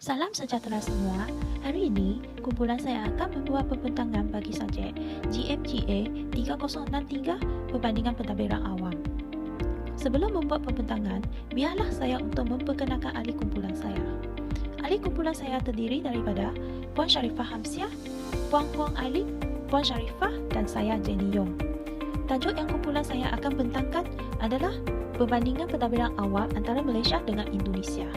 Salam sejahtera semua. Hari ini, kumpulan saya akan membuat pembentangan bagi subjek GMGA 3063 Perbandingan Pentadbiran Awam. Sebelum membuat pembentangan, biarlah saya untuk memperkenalkan ahli kumpulan saya. Ahli kumpulan saya terdiri daripada Puan Sharifah Hamsiah, Puan Huang Aileen, Puan Sharifah dan saya Jenny Yong. Tajuk yang kumpulan saya akan bentangkan adalah Perbandingan Pentadbiran Awam antara Malaysia dengan Indonesia.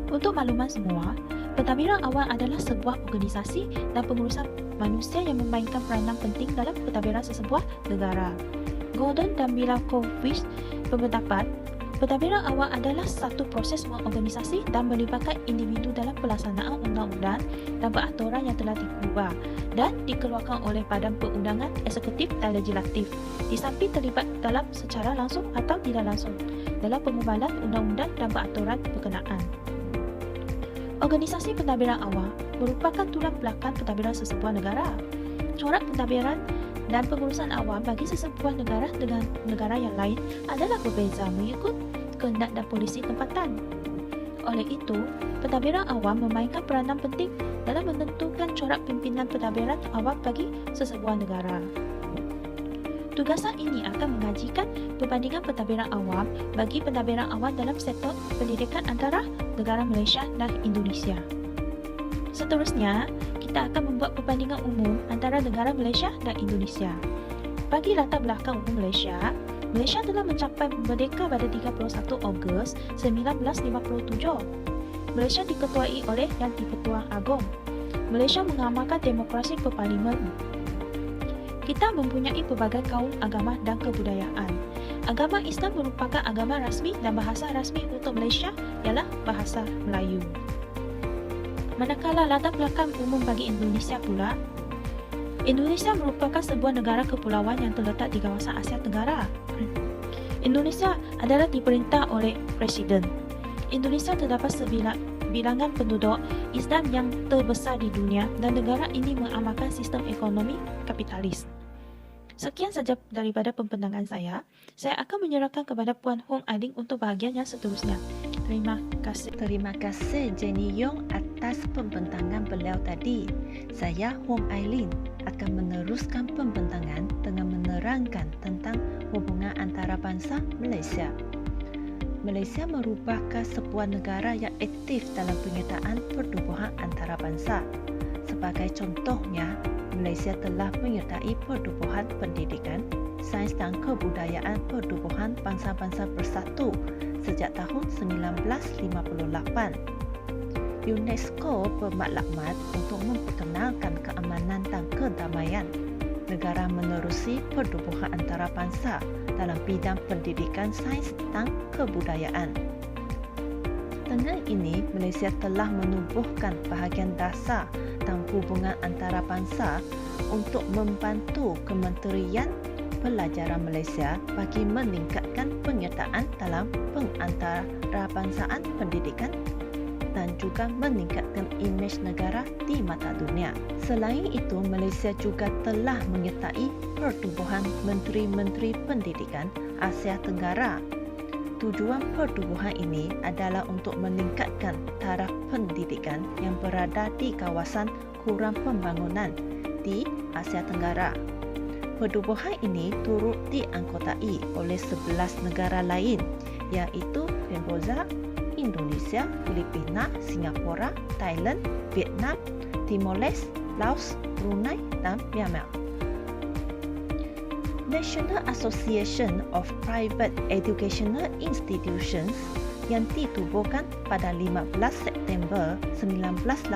Untuk makluman semua, pentadbiran awam adalah sebuah organisasi dan pengurusan manusia yang memainkan peranan penting dalam pentadbiran sesebuah negara. Gordon dan Milankovitch berpendapat, pentadbiran awam adalah satu proses mengorganisasi dan melibatkan individu dalam pelaksanaan undang-undang dan peraturan yang telah diubah dan dikeluarkan oleh Badan Perundangan Eksekutif dan Legislatif, di samping terlibat dalam secara langsung atau tidak langsung dalam pembualan undang-undang dan peraturan berkenaan. Organisasi pentadbiran awam merupakan tulang belakang pentadbiran sesebuah negara. Corak pentadbiran dan pengurusan awam bagi sesebuah negara dengan negara yang lain adalah berbeza mengikut kehendak dan polisi tempatan. Oleh itu, pentadbiran awam memainkan peranan penting dalam menentukan corak pimpinan pentadbiran awam bagi sesebuah negara. Tugasan ini akan mengajikan perbandingan pentadbiran awam bagi pentadbiran awam dalam sektor pendidikan antara negara Malaysia dan Indonesia. Seterusnya, kita akan membuat perbandingan umum antara negara Malaysia dan Indonesia. Bagi latar belakang umum Malaysia, Malaysia telah mencapai merdeka pada 31 Ogos 1957. Malaysia diketuai oleh Yang di-Pertuan Agong. Malaysia mengamalkan demokrasi berparlimen. Kita mempunyai pelbagai kaum agama dan kebudayaan. Agama Islam merupakan agama rasmi dan bahasa rasmi untuk Malaysia ialah bahasa Melayu. Manakala latar belakang umum bagi Indonesia pula, Indonesia merupakan sebuah negara kepulauan yang terletak di kawasan Asia Tenggara. Indonesia adalah diperintah oleh Presiden. Indonesia terdapat bilangan penduduk Islam yang terbesar di dunia dan negara ini mengamalkan sistem ekonomi kapitalis. Sekian saja daripada pembentangan saya. Saya akan menyerahkan kepada Puan Huang Aileen untuk bahagian yang seterusnya. Terima kasih. Terima kasih Jenny Yong atas pembentangan beliau tadi. Saya Huang Aileen akan meneruskan pembentangan dengan menerangkan tentang hubungan antarabangsa Malaysia. Malaysia merupakan sebuah negara yang aktif dalam penyertaan pertubuhan antarabangsa. Sebagai contohnya, Malaysia telah menyertai pertubuhan pendidikan, sains dan kebudayaan pertubuhan bangsa-bangsa bersatu sejak tahun 1958. UNESCO bermaklumat untuk memperkenalkan keamanan dan kedamaian. Negara menerusi pertubuhan antarabangsa dalam bidang pendidikan, sains dan kebudayaan. Dengan ini, Malaysia telah menubuhkan bahagian dasar dan hubungan antarabangsa untuk membantu Kementerian Pelajaran Malaysia bagi meningkatkan penyertaan dalam pengantarabangsaan pendidikan dan juga meningkatkan imej negara di mata dunia. Selain itu, Malaysia juga telah menyertai pertubuhan Menteri-Menteri Pendidikan Asia Tenggara. Tujuan pertubuhan ini adalah untuk meningkatkan taraf pendidikan yang berada di kawasan kurang pembangunan di Asia Tenggara. Pertubuhan ini turut dianggotai oleh 11 negara lain, iaitu Kamboja, Indonesia, Filipina, Singapura, Thailand, Vietnam, Timor Leste, Laos, Brunei dan Myanmar. National Association of Private Educational Institutions yang ditubuhkan pada 15 September 1987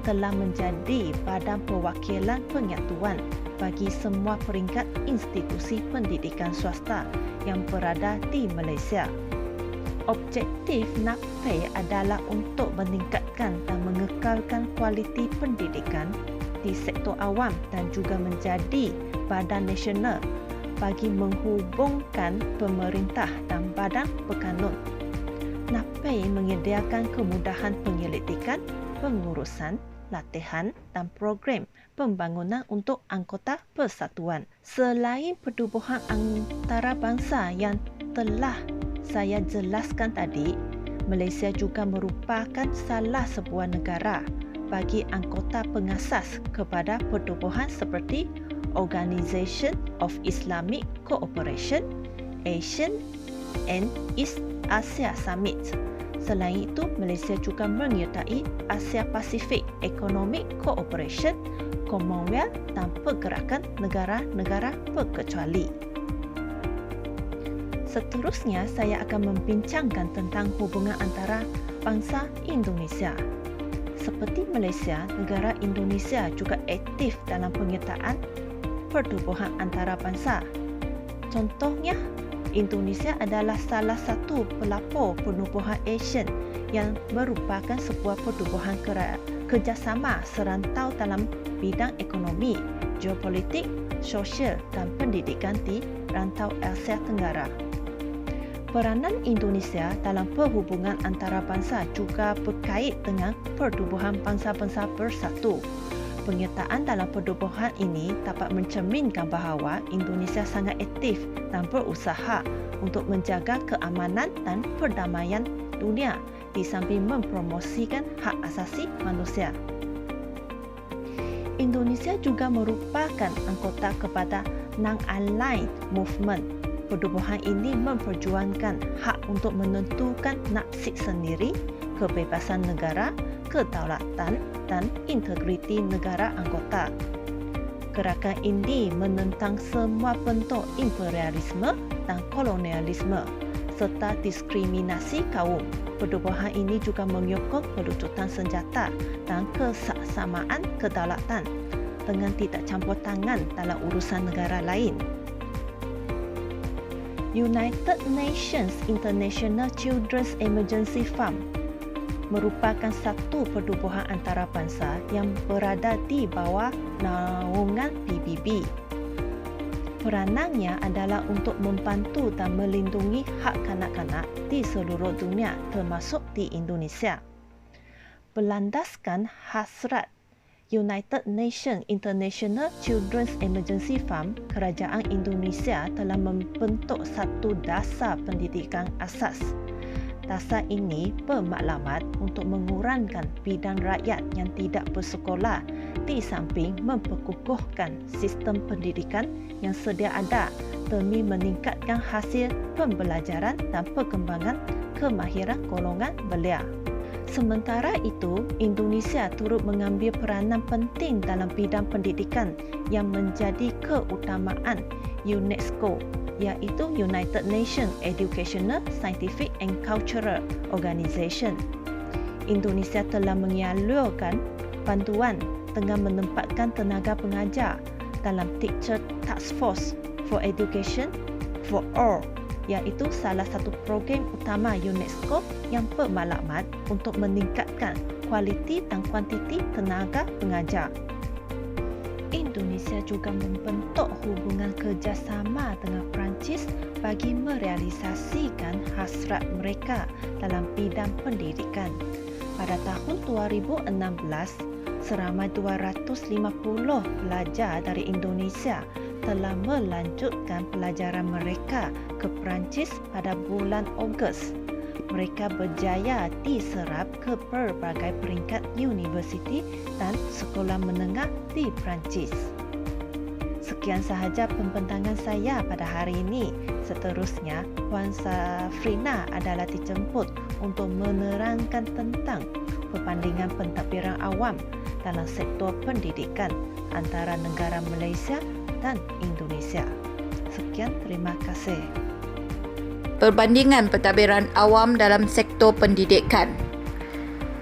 telah menjadi badan perwakilan penyatuan bagi semua peringkat institusi pendidikan swasta yang berada di Malaysia. Objektif NAPE adalah untuk meningkatkan dan mengekalkan kualiti pendidikan di sektor awam dan juga menjadi badan nasional bagi menghubungkan pemerintah dan badan berkanun. NAPE menyediakan kemudahan penyelidikan, pengurusan, latihan dan program pembangunan untuk anggota persatuan. Selain pertubuhan antarabangsa yang telah saya jelaskan tadi, Malaysia juga merupakan salah sebuah negara bagi anggota pengasas kepada pertubuhan seperti Organisation of Islamic Cooperation, Asian and East Asia Summit. Selain itu, Malaysia juga menyertai Asia Pacific Economic Cooperation, Commonwealth dan pergerakan negara-negara berkecuali. Seterusnya, saya akan membincangkan tentang hubungan antara bangsa Indonesia. Seperti Malaysia, negara Indonesia juga aktif dalam penyertaan pertubuhan antarabangsa. Contohnya, Indonesia adalah salah satu pelapor penubuhan ASEAN yang merupakan sebuah pertubuhan kerjasama serantau dalam bidang ekonomi, geopolitik, sosial dan pendidikan di rantau Asia Tenggara. Peranan Indonesia dalam perhubungan antarabangsa juga berkait dengan pertubuhan bangsa-bangsa bersatu. Penyertaan dalam pertubuhan ini dapat mencerminkan bahawa Indonesia sangat aktif dan berusaha untuk menjaga keamanan dan perdamaian dunia di samping mempromosikan hak asasi manusia. Indonesia juga merupakan anggota kepada Non-Aligned Movement. Pertubuhan ini memperjuangkan hak untuk menentukan nasib sendiri, kebebasan negara, kedaulatan dan integriti negara anggota. Gerakan ini menentang semua bentuk imperialisme dan kolonialisme serta diskriminasi kaum. Pertubuhan ini juga menyokong pelucutan senjata dan kesesamaan kedaulatan dengan tidak campur tangan dalam urusan negara lain. United Nations International Children's Emergency Fund merupakan satu pertubuhan antarabangsa yang berada di bawah naungan PBB. Peranannya adalah untuk membantu dan melindungi hak kanak-kanak di seluruh dunia termasuk di Indonesia. Berlandaskan hasrat United Nations International Children's Emergency Fund, kerajaan Indonesia telah membentuk satu dasar pendidikan asas. Dasar ini bermaklumat untuk mengurangkan bidan rakyat yang tidak bersekolah di samping memperkukuhkan sistem pendidikan yang sedia ada demi meningkatkan hasil pembelajaran dan perkembangan kemahiran golongan belia. Sementara itu, Indonesia turut mengambil peranan penting dalam bidang pendidikan yang menjadi keutamaan UNESCO, iaitu United Nations Educational, Scientific and Cultural Organization. Indonesia telah menyalurkan bantuan dengan menempatkan tenaga pengajar dalam Teacher Task Force for Education for All, iaitu salah satu program utama UNESCO yang bermaklumat untuk meningkatkan kualiti dan kuantiti tenaga pengajar. Indonesia juga membentuk hubungan kerjasama dengan Perancis bagi merealisasikan hasrat mereka dalam bidang pendidikan. Pada tahun 2016, seramai 250 pelajar dari Indonesia telah melanjutkan pelajaran mereka ke Perancis pada bulan Ogos. Mereka berjaya diserap ke berbagai peringkat universiti dan sekolah menengah di Perancis. Sekian sahaja pembentangan saya pada hari ini. Seterusnya, Puan Safrina adalah dijemput untuk menerangkan tentang perbandingan pentadbiran awam dalam sektor pendidikan antara negara Malaysia dan Indonesia. Sekian, terima kasih. Perbandingan pentadbiran awam dalam sektor pendidikan.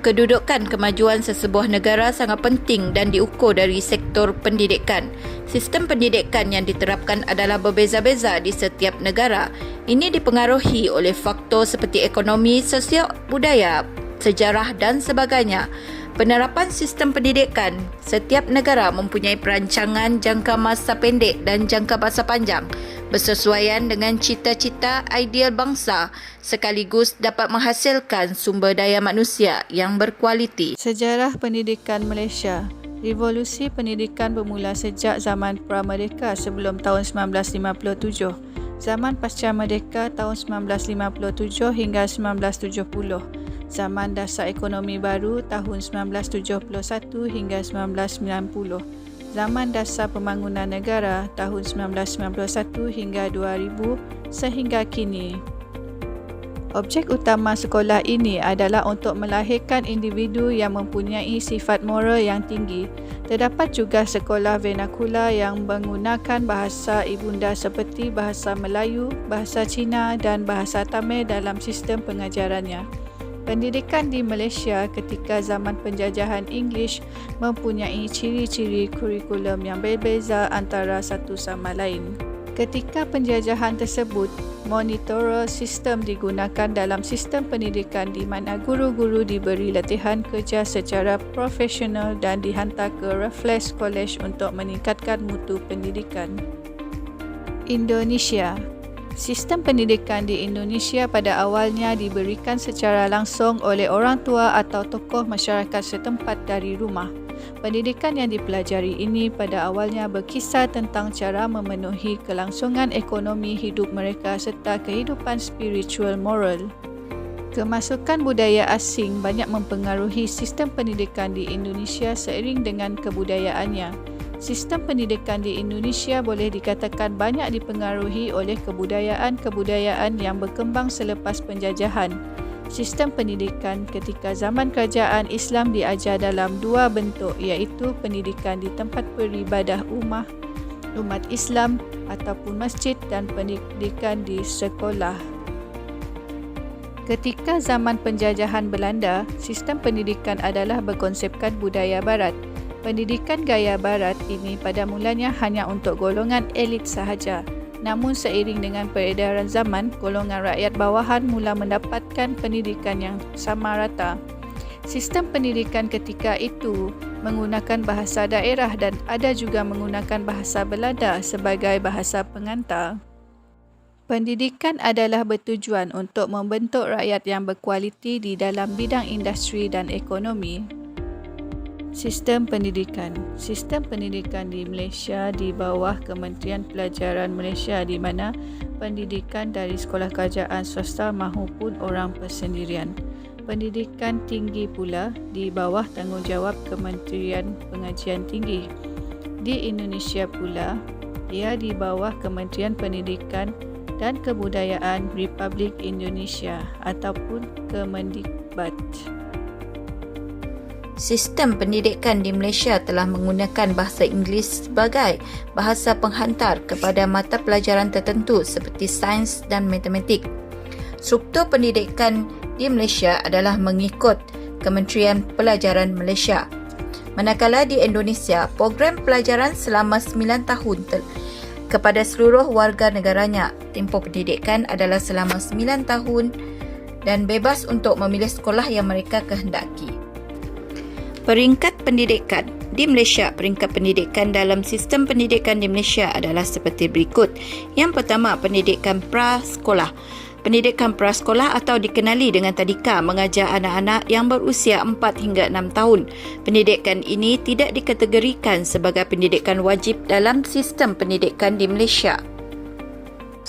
Kedudukan kemajuan sesebuah negara sangat penting dan diukur dari sektor pendidikan. Sistem pendidikan yang diterapkan adalah berbeza-beza di setiap negara. Ini dipengaruhi oleh faktor seperti ekonomi, sosial, budaya, sejarah dan sebagainya. Penerapan sistem pendidikan, setiap negara mempunyai perancangan jangka masa pendek dan jangka masa panjang bersesuaian dengan cita-cita ideal bangsa sekaligus dapat menghasilkan sumber daya manusia yang berkualiti. Sejarah pendidikan Malaysia. Revolusi pendidikan bermula sejak zaman pra-merdeka sebelum tahun 1957. Zaman pasca merdeka tahun 1957 hingga 1970. Zaman Dasar Ekonomi Baru tahun 1971 hingga 1990, Zaman Dasar Pembangunan Negara tahun 1991 hingga 2000 sehingga kini. Objek utama sekolah ini adalah untuk melahirkan individu yang mempunyai sifat moral yang tinggi. Terdapat juga sekolah vernakula yang menggunakan bahasa ibunda seperti bahasa Melayu, bahasa Cina dan bahasa Tamil dalam sistem pengajarannya. Pendidikan di Malaysia ketika zaman penjajahan Inggeris mempunyai ciri-ciri kurikulum yang berbeza antara satu sama lain. Ketika penjajahan tersebut, monitoral sistem digunakan dalam sistem pendidikan di mana guru-guru diberi latihan kerja secara profesional dan dihantar ke Raffles College untuk meningkatkan mutu pendidikan. Indonesia. Sistem pendidikan di Indonesia pada awalnya diberikan secara langsung oleh orang tua atau tokoh masyarakat setempat dari rumah. Pendidikan yang dipelajari ini pada awalnya berkisar tentang cara memenuhi kelangsungan ekonomi hidup mereka serta kehidupan spiritual moral. Kemasukan budaya asing banyak mempengaruhi sistem pendidikan di Indonesia seiring dengan kebudayaannya. Sistem pendidikan di Indonesia boleh dikatakan banyak dipengaruhi oleh kebudayaan-kebudayaan yang berkembang selepas penjajahan. Sistem pendidikan ketika zaman kerajaan Islam diajar dalam dua bentuk iaitu pendidikan di tempat beribadah umat Islam ataupun masjid dan pendidikan di sekolah. Ketika zaman penjajahan Belanda, sistem pendidikan adalah berkonsepkan budaya barat. Pendidikan gaya barat ini pada mulanya hanya untuk golongan elit sahaja. Namun seiring dengan peredaran zaman, golongan rakyat bawahan mula mendapatkan pendidikan yang sama rata. Sistem pendidikan ketika itu menggunakan bahasa daerah dan ada juga menggunakan bahasa Belanda sebagai bahasa pengantar. Pendidikan adalah bertujuan untuk membentuk rakyat yang berkualiti di dalam bidang industri dan ekonomi. Sistem pendidikan di Malaysia di bawah Kementerian Pelajaran Malaysia di mana pendidikan dari sekolah kerajaan swasta mahupun orang persendirian. Pendidikan tinggi pula di bawah tanggungjawab Kementerian Pengajian Tinggi. Di Indonesia pula, ia di bawah Kementerian Pendidikan dan Kebudayaan Republik Indonesia ataupun Kemendikbud. Sistem pendidikan di Malaysia telah menggunakan bahasa Inggeris sebagai bahasa penghantar kepada mata pelajaran tertentu seperti sains dan matematik. Struktur pendidikan di Malaysia adalah mengikut Kementerian Pelajaran Malaysia. Manakala di Indonesia, program pelajaran selama 9 tahun kepada seluruh warga negaranya. Tempoh pendidikan adalah selama 9 tahun dan bebas untuk memilih sekolah yang mereka kehendaki. Peringkat pendidikan di Malaysia. Peringkat pendidikan dalam sistem pendidikan di Malaysia adalah seperti berikut. Yang pertama, pendidikan prasekolah. Pendidikan prasekolah atau dikenali dengan tadika mengajar anak-anak yang berusia 4 hingga 6 tahun. Pendidikan ini tidak dikategorikan sebagai pendidikan wajib dalam sistem pendidikan di Malaysia.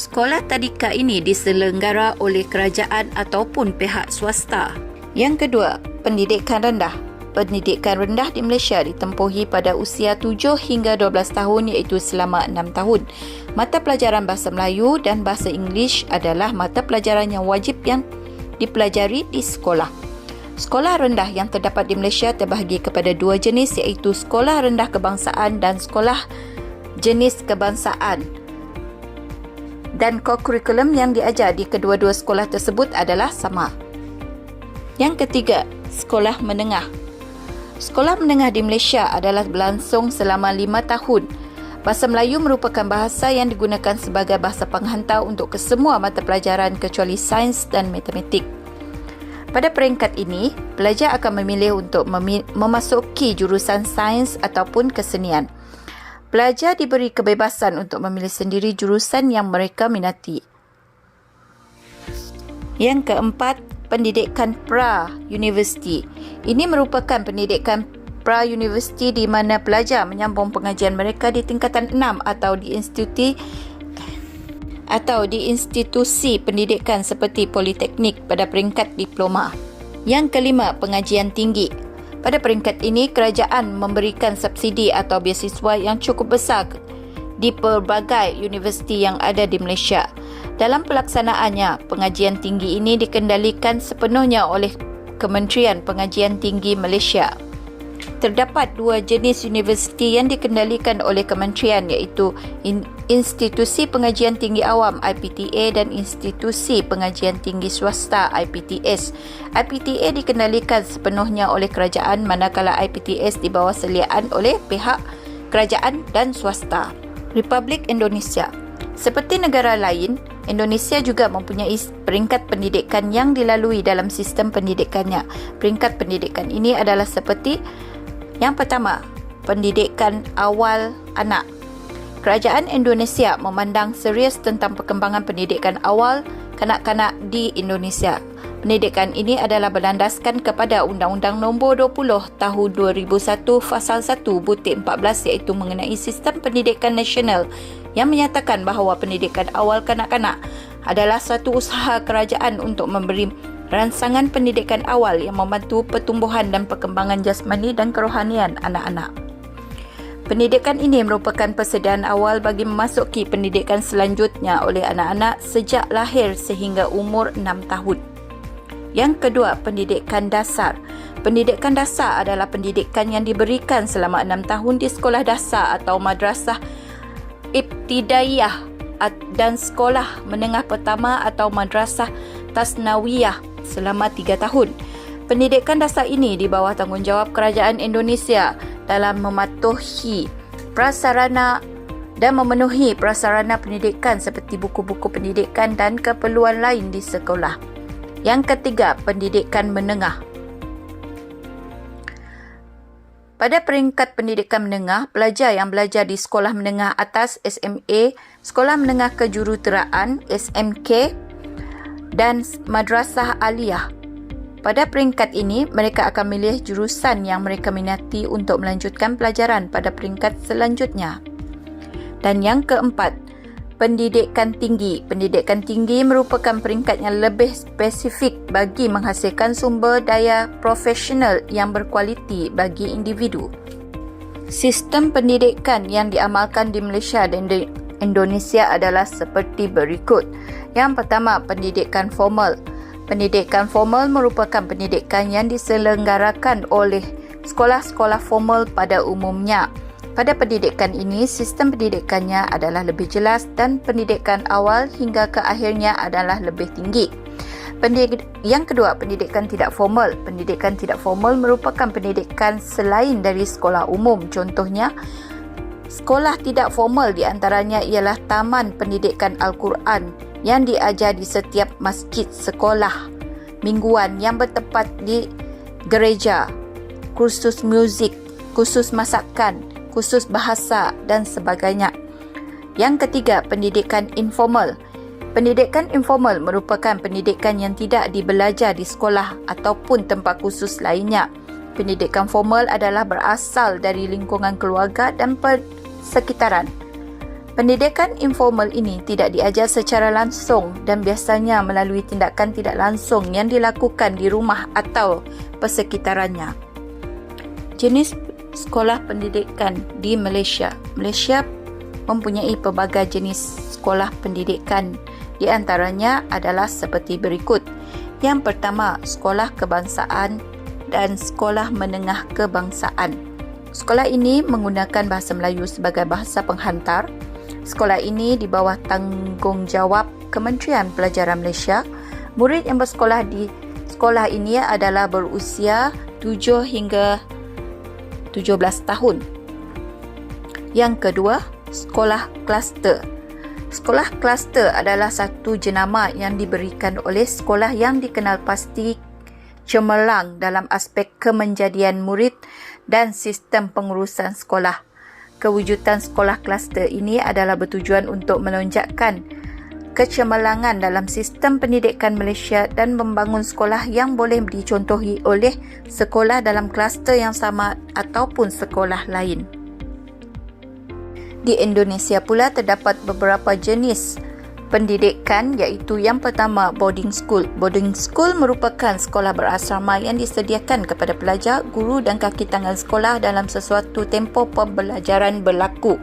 Sekolah tadika ini diselenggara oleh kerajaan ataupun pihak swasta. Yang kedua, pendidikan rendah. Pendidikan rendah di Malaysia ditempuhi pada usia 7 hingga 12 tahun iaitu selama 6 tahun. Mata pelajaran bahasa Melayu dan bahasa Inggeris adalah mata pelajaran yang wajib yang dipelajari di sekolah. Sekolah rendah yang terdapat di Malaysia terbahagi kepada dua jenis iaitu sekolah rendah kebangsaan dan sekolah jenis kebangsaan. Dan kurikulum yang diajar di kedua-dua sekolah tersebut adalah sama. Yang ketiga, sekolah menengah. Sekolah menengah di Malaysia adalah berlangsung selama 5 tahun. Bahasa Melayu merupakan bahasa yang digunakan sebagai bahasa penghantar untuk kesemua mata pelajaran kecuali sains dan matematik. Pada peringkat ini, pelajar akan memilih untuk memasuki jurusan sains ataupun kesenian. Pelajar diberi kebebasan untuk memilih sendiri jurusan yang mereka minati. Yang keempat, pendidikan pra-universiti. Ini merupakan pendidikan pra-universiti di mana pelajar menyambung pengajian mereka di tingkatan 6 atau di institusi pendidikan seperti politeknik pada peringkat diploma. Yang kelima, pengajian tinggi. Pada peringkat ini, kerajaan memberikan subsidi atau beasiswa yang cukup besar di pelbagai universiti yang ada di Malaysia. Dalam pelaksanaannya, pengajian tinggi ini dikendalikan sepenuhnya oleh Kementerian Pengajian Tinggi Malaysia. Terdapat dua jenis universiti yang dikendalikan oleh kementerian, iaitu Institusi Pengajian Tinggi Awam IPTA dan Institusi Pengajian Tinggi Swasta IPTS. IPTA dikendalikan sepenuhnya oleh kerajaan, manakala IPTS di bawah seliaan oleh pihak kerajaan dan swasta. Republik Indonesia. Seperti negara lain, Indonesia juga mempunyai peringkat pendidikan yang dilalui dalam sistem pendidikannya. Peringkat pendidikan ini adalah seperti yang pertama, pendidikan awal anak. Kerajaan Indonesia memandang serius tentang perkembangan pendidikan awal kanak-kanak di Indonesia. Pendidikan ini adalah berlandaskan kepada Undang-Undang Nombor 20 Tahun 2001 Fasal 1 Butir 14, iaitu mengenai sistem pendidikan nasional yang menyatakan bahawa pendidikan awal kanak-kanak adalah satu usaha kerajaan untuk memberi rangsangan pendidikan awal yang membantu pertumbuhan dan perkembangan jasmani dan kerohanian anak-anak. Pendidikan ini merupakan persediaan awal bagi memasuki pendidikan selanjutnya oleh anak-anak sejak lahir sehingga umur 6 tahun. Yang kedua, pendidikan dasar. Pendidikan dasar adalah pendidikan yang diberikan selama 6 tahun di sekolah dasar atau madrasah ibtidaiyah dan sekolah menengah pertama atau madrasah tasnawiyah selama 3 tahun. Pendidikan dasar ini di bawah tanggungjawab kerajaan Indonesia dalam mematuhi prasarana dan memenuhi prasarana pendidikan seperti buku-buku pendidikan dan keperluan lain di sekolah. Yang ketiga, pendidikan menengah. Pada peringkat pendidikan menengah, pelajar yang belajar di sekolah menengah atas SMA, sekolah menengah kejuruteraan SMK dan madrasah aliyah. Pada peringkat ini, mereka akan memilih jurusan yang mereka minati untuk melanjutkan pelajaran pada peringkat selanjutnya. Dan yang keempat, pendidikan tinggi. Pendidikan tinggi merupakan peringkat yang lebih spesifik bagi menghasilkan sumber daya profesional yang berkualiti bagi individu. Sistem pendidikan yang diamalkan di Malaysia dan Indonesia adalah seperti berikut. Yang pertama, pendidikan formal. Pendidikan formal merupakan pendidikan yang diselenggarakan oleh sekolah-sekolah formal pada umumnya. Pada pendidikan ini, sistem pendidikannya adalah lebih jelas dan pendidikan awal hingga ke akhirnya adalah lebih tinggi. Yang kedua, pendidikan tidak formal. Pendidikan tidak formal merupakan pendidikan selain dari sekolah umum. Contohnya, sekolah tidak formal di antaranya ialah Taman Pendidikan Al-Quran yang diajar di setiap masjid sekolah mingguan yang bertempat di gereja, kursus muzik, kursus masakan, kursus bahasa dan sebagainya. Yang ketiga, pendidikan informal. Pendidikan informal merupakan pendidikan yang tidak dibelajar di sekolah ataupun tempat khusus lainnya. Pendidikan formal adalah berasal dari lingkungan keluarga dan persekitaran. Pendidikan informal ini tidak diajar secara langsung dan biasanya melalui tindakan tidak langsung yang dilakukan di rumah atau persekitarannya. Jenis sekolah pendidikan di Malaysia. Malaysia mempunyai pelbagai jenis sekolah pendidikan. Di antaranya adalah seperti berikut. Yang pertama, sekolah kebangsaan dan sekolah menengah kebangsaan. Sekolah ini menggunakan bahasa Melayu sebagai bahasa penghantar. Sekolah ini di bawah tanggungjawab Kementerian Pelajaran Malaysia. Murid yang bersekolah di sekolah ini adalah berusia 7 hingga 17 tahun. Yang kedua, sekolah kluster. Sekolah kluster adalah satu jenama yang diberikan oleh sekolah yang dikenal pasti cemerlang dalam aspek kemenjadian murid dan sistem pengurusan sekolah. Kewujudan sekolah kluster ini adalah bertujuan untuk melonjakkan kecemerlangan dalam sistem pendidikan Malaysia dan membangun sekolah yang boleh dicontohi oleh sekolah dalam kluster yang sama ataupun sekolah lain. Di Indonesia pula terdapat beberapa jenis pendidikan iaitu yang pertama boarding school. Boarding school merupakan sekolah berasrama yang disediakan kepada pelajar, guru dan kaki tangan sekolah dalam sesuatu tempoh pembelajaran berlaku.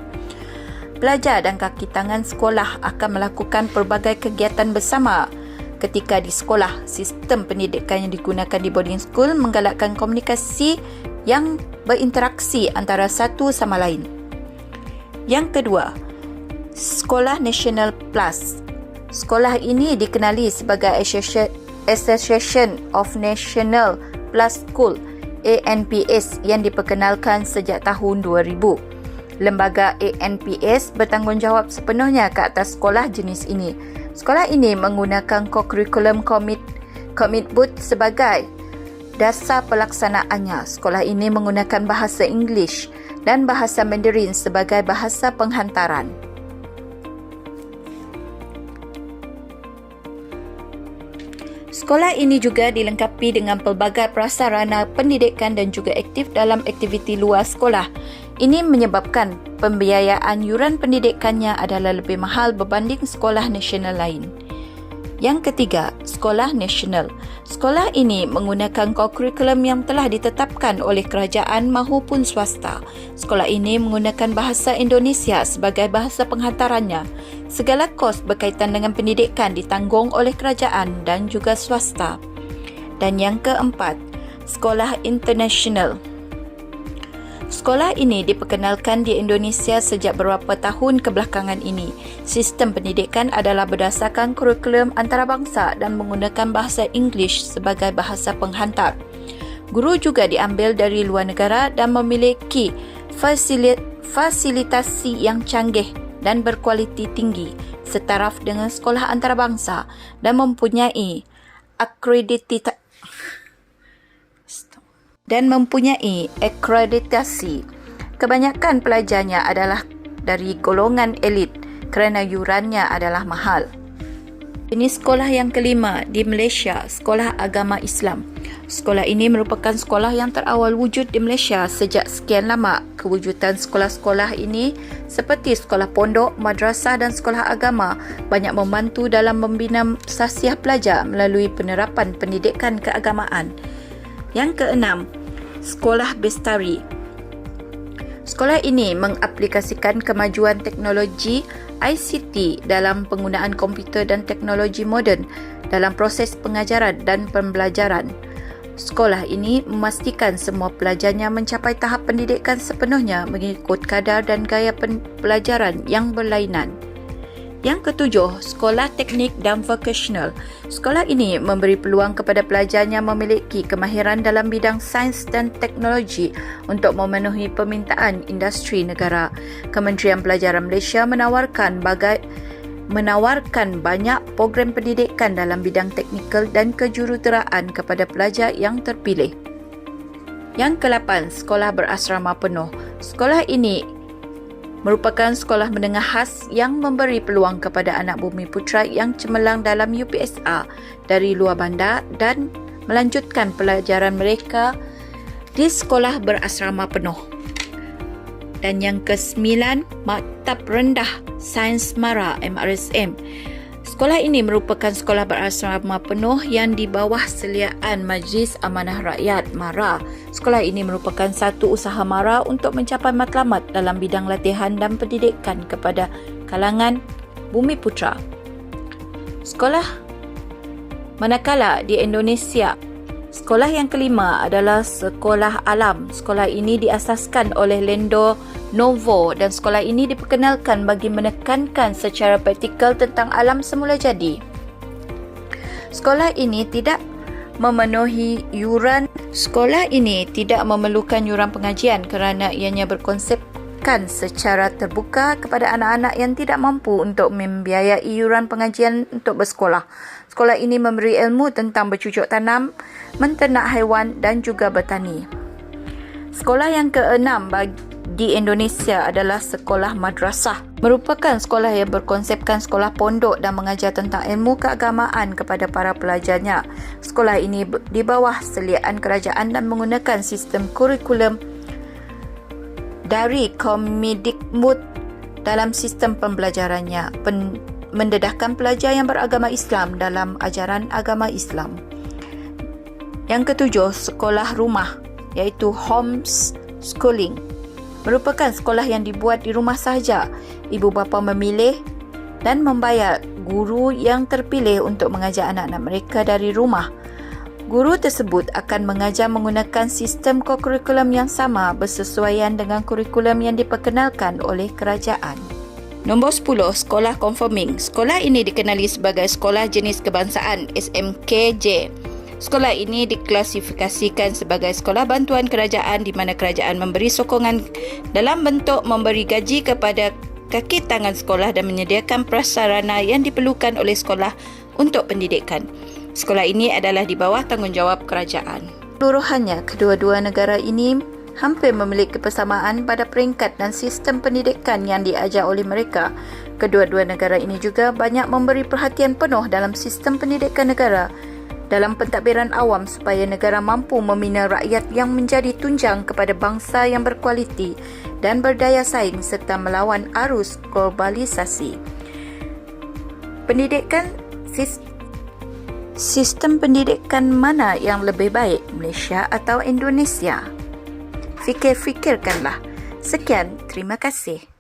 Pelajar dan kaki tangan sekolah akan melakukan pelbagai kegiatan bersama ketika di sekolah. Sistem pendidikan yang digunakan di boarding school menggalakkan komunikasi yang berinteraksi antara satu sama lain. Yang kedua, Sekolah National Plus. Sekolah ini dikenali sebagai Association of National Plus School (ANPS) yang diperkenalkan sejak tahun 2000. Lembaga ANPS bertanggungjawab sepenuhnya ke atas sekolah jenis ini. Sekolah ini menggunakan Curriculum Commit sebagai dasar pelaksanaannya. Sekolah ini menggunakan bahasa Inggeris dan bahasa Mandarin sebagai bahasa penghantaran. Sekolah ini juga dilengkapi dengan pelbagai prasarana pendidikan dan juga aktif dalam aktiviti luar sekolah. Ini menyebabkan pembiayaan yuran pendidikannya adalah lebih mahal berbanding sekolah nasional lain. Yang ketiga, sekolah nasional. Sekolah ini menggunakan kurikulum yang telah ditetapkan oleh kerajaan maupun swasta. Sekolah ini menggunakan bahasa Indonesia sebagai bahasa penghantarannya. Segala kos berkaitan dengan pendidikan ditanggung oleh kerajaan dan juga swasta. Dan yang keempat, sekolah internasional. Sekolah ini diperkenalkan di Indonesia sejak beberapa tahun kebelakangan ini. Sistem pendidikan adalah berdasarkan kurikulum antarabangsa dan menggunakan bahasa Inggeris sebagai bahasa penghantar. Guru juga diambil dari luar negara dan memiliki fasilitasi yang canggih dan berkualiti tinggi, setaraf dengan sekolah antarabangsa dan mempunyai akreditasi. Kebanyakan pelajarnya adalah dari golongan elit kerana yurannya adalah mahal. Jenis sekolah yang kelima di Malaysia, sekolah agama Islam. Sekolah ini merupakan sekolah yang terawal wujud di Malaysia sejak sekian lama. Kewujudan sekolah-sekolah ini seperti sekolah pondok, madrasah dan sekolah agama banyak membantu dalam membina sasiah pelajar melalui penerapan pendidikan keagamaan. Yang keenam, sekolah bestari. Sekolah ini mengaplikasikan kemajuan teknologi ICT dalam penggunaan komputer dan teknologi moden dalam proses pengajaran dan pembelajaran. Sekolah ini memastikan semua pelajarnya mencapai tahap pendidikan sepenuhnya mengikut kadar dan gaya pelajaran yang berlainan. Yang ketujuh, sekolah teknik dan vocational. Sekolah ini memberi peluang kepada pelajarnya memiliki kemahiran dalam bidang sains dan teknologi untuk memenuhi permintaan industri negara. Kementerian Pelajaran Malaysia menawarkan banyak program pendidikan dalam bidang teknikal dan kejuruteraan kepada pelajar yang terpilih. Yang ke-8, sekolah berasrama penuh. Sekolah ini merupakan sekolah menengah khas yang memberi peluang kepada anak bumi putera yang cemerlang dalam UPSR dari luar bandar dan melanjutkan pelajaran mereka di sekolah berasrama penuh. Dan yang ke-9, Maktab Rendah Sains MARA (MRSM). Sekolah ini merupakan sekolah berasrama penuh yang di bawah seliaan Majlis Amanah Rakyat MARA. Sekolah ini merupakan satu usaha MARA untuk mencapai matlamat dalam bidang latihan dan pendidikan kepada kalangan bumi putera. Sekolah manakala di Indonesia, sekolah yang kelima adalah Sekolah Alam. Sekolah ini diasaskan oleh Lendo Novo dan sekolah ini diperkenalkan bagi menekankan secara praktikal tentang alam semula jadi. Sekolah ini tidak memerlukan yuran pengajian kerana ianya berkonsepkan secara terbuka kepada anak-anak yang tidak mampu untuk membiayai yuran pengajian untuk bersekolah. Sekolah ini memberi ilmu tentang bercucuk tanam, menternak haiwan dan juga bertani. Sekolah yang ke-6 di Indonesia adalah sekolah madrasah. Merupakan sekolah yang berkonsepkan sekolah pondok dan mengajar tentang ilmu keagamaan kepada para pelajarnya. Sekolah ini di bawah seliaan kerajaan dan menggunakan sistem kurikulum dari Kemdikbud dalam sistem pembelajarannya. mendedahkan pelajar yang beragama Islam dalam ajaran agama Islam. Yang ketujuh, sekolah rumah iaitu homeschooling. Merupakan sekolah yang dibuat di rumah sahaja. Ibu bapa memilih dan membayar guru yang terpilih untuk mengajar anak-anak mereka dari rumah. Guru tersebut akan mengajar menggunakan sistem kurikulum yang sama bersesuaian dengan kurikulum yang diperkenalkan oleh kerajaan. Nombor 10, sekolah confirming. Sekolah ini dikenali sebagai sekolah jenis kebangsaan SMKJ. Sekolah ini diklasifikasikan sebagai sekolah bantuan kerajaan di mana kerajaan memberi sokongan dalam bentuk memberi gaji kepada kaki tangan sekolah dan menyediakan prasarana yang diperlukan oleh sekolah untuk pendidikan. Sekolah ini adalah di bawah tanggungjawab kerajaan. Keseluruhannya, kedua-dua negara ini hampir memiliki persamaan pada peringkat dan sistem pendidikan yang diajar oleh mereka. Kedua-dua negara ini juga banyak memberi perhatian penuh dalam sistem pendidikan negara dalam pentadbiran awam supaya negara mampu membina rakyat yang menjadi tunjang kepada bangsa yang berkualiti dan berdaya saing serta melawan arus globalisasi. Sistem pendidikan mana yang lebih baik, Malaysia atau Indonesia? Fikir-fikirkanlah. Sekian, terima kasih.